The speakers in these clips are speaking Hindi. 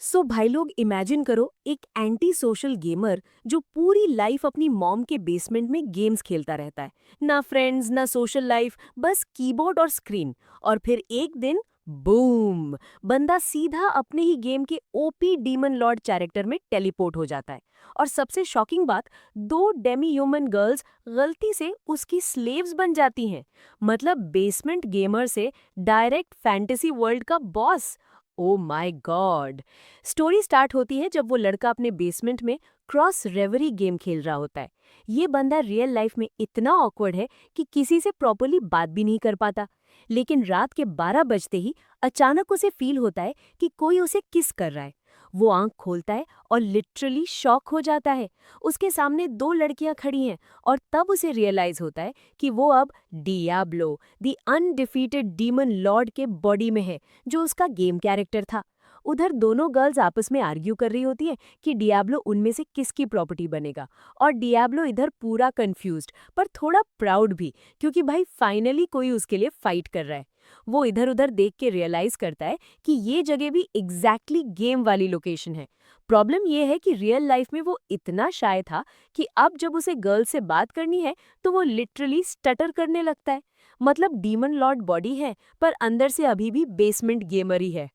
सो भाई लोग इमेजिन करो एक एंटी सोशल गेमर जो पूरी लाइफ अपनी मॉम के बेसमेंट में गेम्स खेलता रहता है। ना फ्रेंड्स ना सोशल लाइफ, बस कीबोर्ड और स्क्रीन। और फिर एक दिन बूम, बंदा सीधा अपने ही गेम के ओपी डीमन लॉर्ड कैरेक्टर में टेलीपोर्ट हो जाता है। और सबसे शॉकिंग बात, दो डेमी ह्यूमन गर्ल्स गलती से उसकी स्लेव्स बन जाती हैं। मतलब बेसमेंट गेमर से डायरेक्ट फैंटेसी वर्ल्ड का boss. Oh my God. Story start होती है जब वो लड़का अपने बेसमेंट में क्रॉस रेवरी गेम खेल रहा होता है। ये बंदा रियल लाइफ में इतना ऑकवर्ड है कि किसी से प्रॉपरली बात भी नहीं कर पाता। लेकिन रात के 12 बजते ही अचानक उसे फील होता है कि कोई उसे किस कर रहा है। वो आंख खोलता है और लिटरली शॉक हो जाता है। उसके सामने दो लड़कियां खड़ी हैं और तब उसे रियलाइज होता है कि वो अब Diablo, the undefeated demon Lord के बॉडी में है, जो उसका गेम कैरेक्टर था। उधर दोनों गर्ल्स आपस में आर्ग्यू कर रही होती हैं कि डियाब्लो उनमें से किसकी प्रॉपर्टी बनेगा। और डियाब्लो इधर पूरा कंफ्यूज्ड पर थोड़ा प्राउड भी, क्योंकि भाई फाइनली कोई उसके लिए फाइट कर रहा है। वो इधर उधर देख के रियलाइज करता है कि ये जगह भी एग्जैक्टली गेम वाली लोकेशन है। प्रॉब्लम ये है कि रियल लाइफ में वो इतना शाय था कि अब जब उसे गर्ल से बात करनी है तो वो लिटरली स्टटर करने लगता है। मतलब डीमन लॉर्ड बॉडी है पर अंदर से अभी भी बेसमेंट गेमर ही है।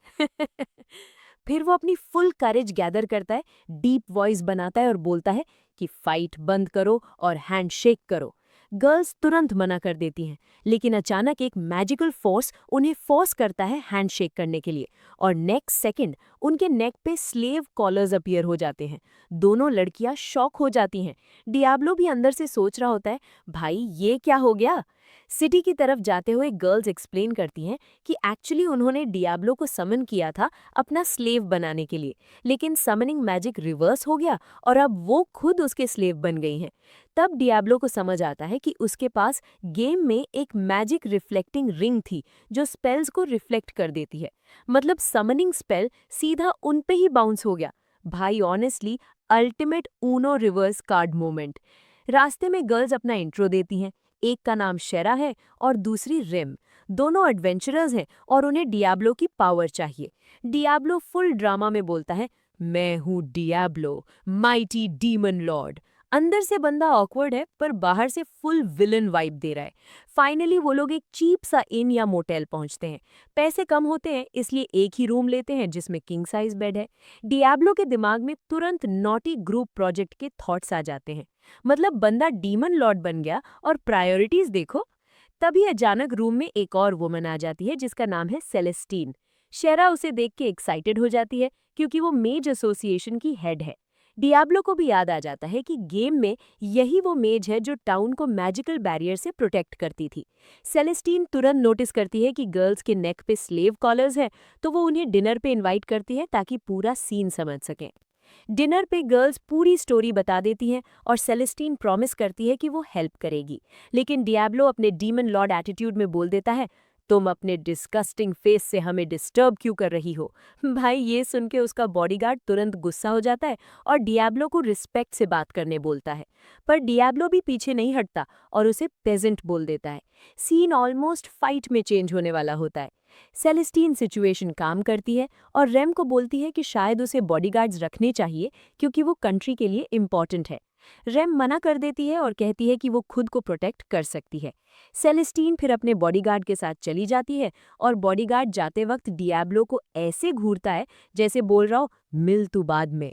फिर वो अपनी फुल करेज गैदर करता है, डीप वॉइस बनाता है और बोलता है कि फाइट बंद करो और हैंडशेक करो। गर्ल्स तुरंत मना कर देती हैं, लेकिन अचानक एक मैजिकल फोर्स उन्हें फोर्स करता है हैंडशेक करने के लिए। और नेक्स्ट सेकंड उनके नेक पे स्लेव कॉलर्स अपीयर हो जाते हैं। दोनों लड़कियां शॉक हो जाती हैं। डियाब्लो भी अंदर से सोच रहा होता है, भाई ये क्या हो गया। सिटी की तरफ जाते हुए गर्ल्स एक्सप्लेन करती हैं कि एक्चुअली उन्होंने डियाब्लो को समन किया था अपना स्लेव बनाने के लिए, लेकिन समनिंग मैजिक रिवर्स हो गया और अब वो खुद उसके स्लेव बन गई हैं। तब डियाब्लो को समझ आता है कि उसके पास गेम में एक मैजिक रिफ्लेक्टिंग रिंग थी जो स्पेल्स को रिफ्लेक्ट कर देती है। मतलब समनिंग स्पेल सीधा उन पे ही बाउंस हो गया। भाई honestly ultimate Uno reverse card moment. रास्ते में गर्ल्स अपना इंट्रो देती हैं। एक का नाम शेरा है और दूसरी रिम। दोनों एडवेंचरर्स हैं और उन्हें डियाब्लो की पावर चाहिए। डियाब्लो फुल ड्रामा में बोलता है, मैं हूँ डियाब्लो, माइटी डीमन लॉर्ड। अंदर से बंदा ऑकवर्ड है पर बाहर से फुल विलन वाइब दे रहा है। फाइनली वो लोग एक चीप सा इन या मोटेल पहुंचते हैं। पैसे कम होते हैं इसलिए एक ही रूम लेते हैं जिसमें किंग साइज बेड है। डियाब्लो के दिमाग में तुरंत नॉटी ग्रुप प्रोजेक्ट के थॉट्स आ जाते हैं। मतलब बंदा डीमन लॉर्ड बन गया और प्रायोरिटीज देखो। तभी अचानक रूम में एक और वुमन आ जाती है जिसका नाम है सेलेस्टीन। शेरा उसे देख के एक्साइटेड हो जाती है क्योंकि वो मेज एसोसिएशन की हेड है। डियाब्लो को भी याद आ जाता है कि गेम में यही वो मेज है जो टाउन को मैजिकल बैरियर से प्रोटेक्ट करती थी। सेलेस्टीन तुरंत नोटिस करती है कि गर्ल्स के नेक पे स्लेव कॉलर्स हैं, तो वो उन्हें डिनर पे इनवाइट करती है ताकि पूरा सीन समझ सकें। डिनर पे गर्ल्स पूरी स्टोरी बता देती हैं और सेलेस्टीन प्रॉमिस करती है कि वो हेल्प करेगी। लेकिन डियाब्लो अपने डीमन लॉर्ड एटीट्यूड में बोल देता है, तुम अपने डिस्गस्टिंग फेस से हमें डिस्टर्ब क्यों कर रही हो। भाई ये सुन के उसका बॉडीगार्ड तुरंत गुस्सा हो जाता है और डियाब्लो को रिस्पेक्ट से बात करने बोलता है। पर डियाब्लो भी पीछे नहीं हटता और उसे पेजेंट बोल देता है। सीन ऑलमोस्ट फाइट में चेंज होने वाला होता है। सेलेस्टीन सिचुएशन काम करती है और रेम को बोलती है कि शायद उसे बॉडीगार्ड्स रखने चाहिए क्योंकि वो कंट्री के लिए इम्पॉर्टेंट है। रेम मना कर देती है और कहती है कि वो खुद को प्रोटेक्ट कर सकती है। सेलेस्टीन फिर अपने बॉडीगार्ड के साथ चली जाती है और बॉडीगार्ड जाते वक्त डियाब्लो को ऐसे घूरता है जैसे बोल रहा हो, मिल तू बाद में।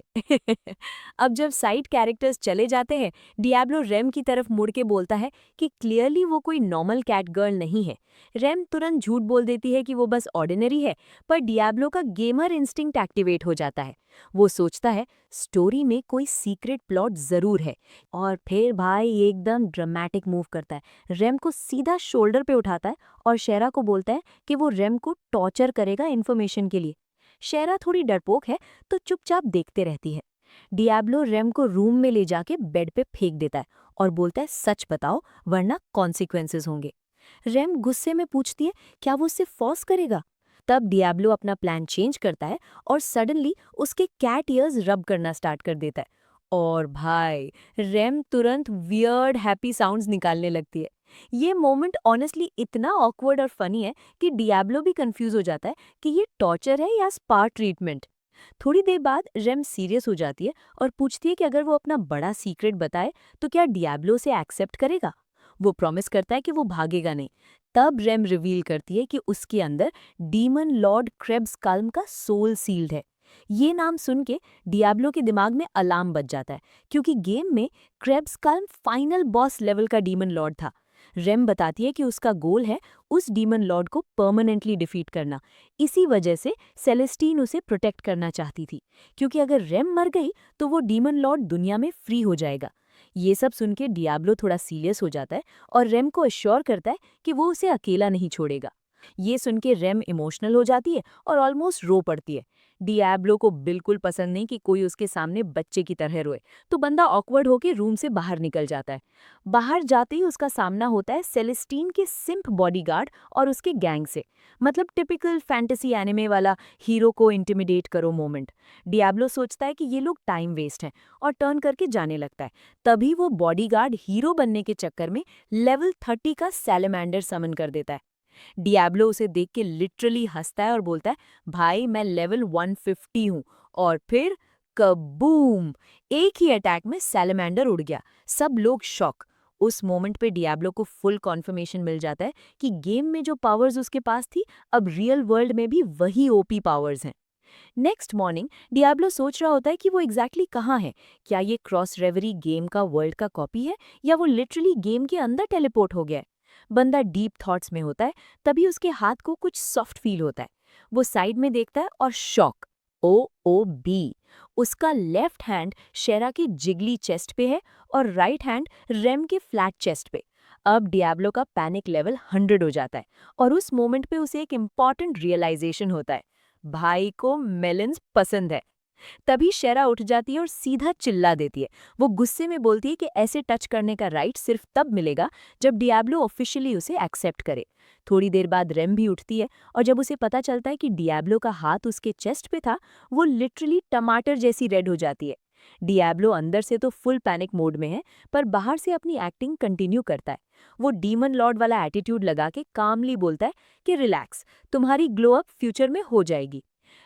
अब जब साइड कैरेक्टर्स चले जाते हैं, डियाब्लो रेम की तरफ मुड़ के बोलता है कि क्लियरली वो कोई नॉर्मल कैट गर्ल नहीं है। रेम तुरंत झूठ बोल देती है कि वो बस ऑर्डिनरी है, पर डियाब्लो का गेमर इंस्टिंक्ट एक्टिवेट हो जाता है। वो सोचता है स्टोरी में कोई सीक्रेट प्लॉट जरूर है और फिर भाई एकदम ड्रामेटिक मूव करता है। रेम को सीधा शोल्डर पे उठाता है और शेरा को बोलता है कि वो रेम को टॉर्चर करेगा इन्फॉर्मेशन के लिए। शेरा थोड़ी डरपोक है तो चुपचाप देखते रहती है। डियाब्लो रेम को रूम में ले जाके बेड पे फेंक देता है और बोलता है, सच बताओ वरना कॉन्सिक्वेंसेस होंगे। रेम गुस्से में पूछती है, क्या वो उसे फोर्स करेगा। तब डियाब्लो अपना प्लान चेंज करता है और सडनली उसके कैट ईयर्स रब करना स्टार्ट कर देता है। और भाई रेम तुरंत वियर्ड हैप्पी साउंड्स निकालने लगती है। ये मोमेंट ऑनेस्टली इतना ऑकवर्ड और फनी है कि डियाब्लो भी कंफ्यूज हो जाता है कि ये टॉर्चर है या स्पा ट्रीटमेंट। थोड़ी देर बाद रेम सीरियस हो जाती है और पूछती है कि अगर वो अपना बड़ा सीक्रेट बताए तो क्या डियाब्लो उसे एक्सेप्ट करेगा। वो प्रॉमिस करता है कि वो भागेगा नहीं। तब रेम रिवील करती है कि उसके अंदर डीमन लॉर्ड क्रेब्स काल्म का सोल सील्ड है। ये नाम सुन के डियाब्लो के दिमाग में अलार्म बज जाता है, क्योंकि गेम में Krebs calm final boss level का डीमन लॉर्ड था। रेम बताती है कि उसका गोल है उस डीमन लॉर्ड को परमानेंटली डिफीट करना। इसी वजह से सेलेस्टीन उसे प्रोटेक्ट करना चाहती थी, क्योंकि अगर रेम मर गई तो वो डीमन लॉर्ड दुनिया में फ्री हो जाएगा। ये सब सुन के डियाब्लो थोड़ा सीरियस हो जाता है और रेम को अश्योर करता है कि वो उसे अकेला नहीं छोड़ेगा। ये सुन के रेम इमोशनल हो जाती है और ऑलमोस्ट रो पड़ती है। डियाब्लो को बिल्कुल पसंद नहीं कि कोई उसके सामने बच्चे की तरह रोए, तो बंदा ऑकवर्ड होकर रूम से बाहर निकल जाता है। बाहर जाते ही उसका सामना होता है सेलेस्टीन के सिंप बॉडीगार्ड और उसके गैंग से। मतलब टिपिकल फैंटेसी एनिमे वाला हीरो को इंटिमिडेट करो मोमेंट। डियाब्लो सोचता है कि ये लोग टाइम वेस्ट हैं और टर्न करके जाने लगता है। तभी वो बॉडीगार्ड हीरो बनने के चक्कर में लेवल 30 का सैलेमेंडर समन कर देता है। डियाब्लो उसे देख के लिटरली हंसता है और बोलता है, भाई मैं लेवल 150 हूँ। और फिर कबूम! एक ही अटैक में सैलेमेंडर उड़ गया। सब लोग शॉक। उस मोमेंट पे डियाब्लो को फुल कॉन्फर्मेशन मिल जाता है कि गेम में जो पावर्स उसके पास थी, अब रियल वर्ल्ड में भी वही ओपी पावर्स हैं। नेक्स्ट मॉर्निंग डियाब्लो सोच रहा होता है कि वो एग्जैक्टली कहाँ है। क्या ये क्रॉस रेवरी गेम का वर्ल्ड का कॉपी है, या वो लिटरली गेम के अंदर टेलीपोर्ट हो गया है। बंदा डीप थॉट्स में होता है, तभी उसके हाथ को कुछ सॉफ्ट फील होता है। वो साइड में देखता है और शॉक। ओ उसका लेफ्ट हैंड शेरा के जिगली चेस्ट पे है और राइट हैंड रेम के फ्लैट चेस्ट पे। अब डियाब्लो का पैनिक लेवल 100 हो जाता है और उस मोमेंट पे उसे एक इम्पॉर्टेंट रियलाइजेशन होता है। भाई को मेलन्स पसंद है। तभी शेरा उठ जाती है और सीधा चिल्ला देती है। वो गुस्से में बोलती है कि ऐसे टच करने का राइट सिर्फ तब मिलेगा जब डियाब्लो ऑफिशियली उसे एक्सेप्ट करे। थोड़ी देर बाद रेम भी उठती है और जब उसे पता चलता है कि डियाब्लो का हाथ उसके चेस्ट पे था, वो लिटरली टमाटर जैसी रेड हो जाती है। डियाब्लो अंदर से तो फुल पैनिक मोड में है, पर बाहर से अपनी एक्टिंग कंटिन्यू करता है। वो डीमन लॉर्ड वाला एटीट्यूड लगा के कामली बोलता है कि रिलैक्स, तुम्हारी ग्लो अप फ्यूचर में हो जाएगी।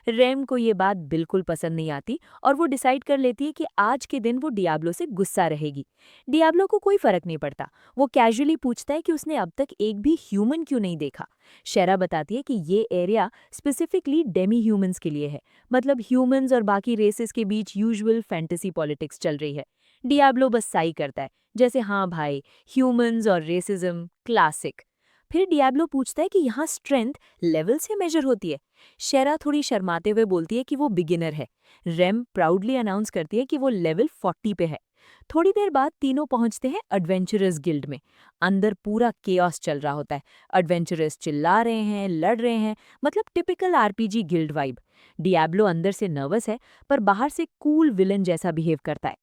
रेम को ये बात बिल्कुल पसंद नहीं आती और वो डिसाइड कर लेती है कि आज के दिन वो डियाब्लो से गुस्सा रहेगी। डियाब्लो को कोई फर्क नहीं पड़ता। वो कैजुअली पूछता है कि उसने अब तक एक भी ह्यूमन क्यों नहीं देखा। शेरा बताती है कि ये एरिया स्पेसिफिकली डेमी ह्यूमंस के लिए है। मतलब ह्यूमंस और बाकी रेसेस के बीच यूजुअल फैंटेसी पॉलिटिक्स चल रही है। डियाब्लो बस साई करता है, जैसे हाँ भाई, ह्यूमंस और रेसिज्म क्लासिक। फिर डियाब्लो पूछता है कि यहाँ स्ट्रेंथ लेवल से मेजर होती है। शेरा थोड़ी शर्माते हुए बोलती है कि वो बिगिनर है। रेम प्राउडली अनाउंस करती है कि वो लेवल 40 पे है। थोड़ी देर बाद तीनों पहुंचते हैं एडवेंचरस गिल्ड में। अंदर पूरा केओस चल रहा होता है। एडवेंचरस चिल्ला रहे हैं, लड़ रहे हैं, मतलब typical RPG guild vibe. Diablo अंदर से नर्वस है, पर बाहर से कूल विलन जैसा बिहेव करता है।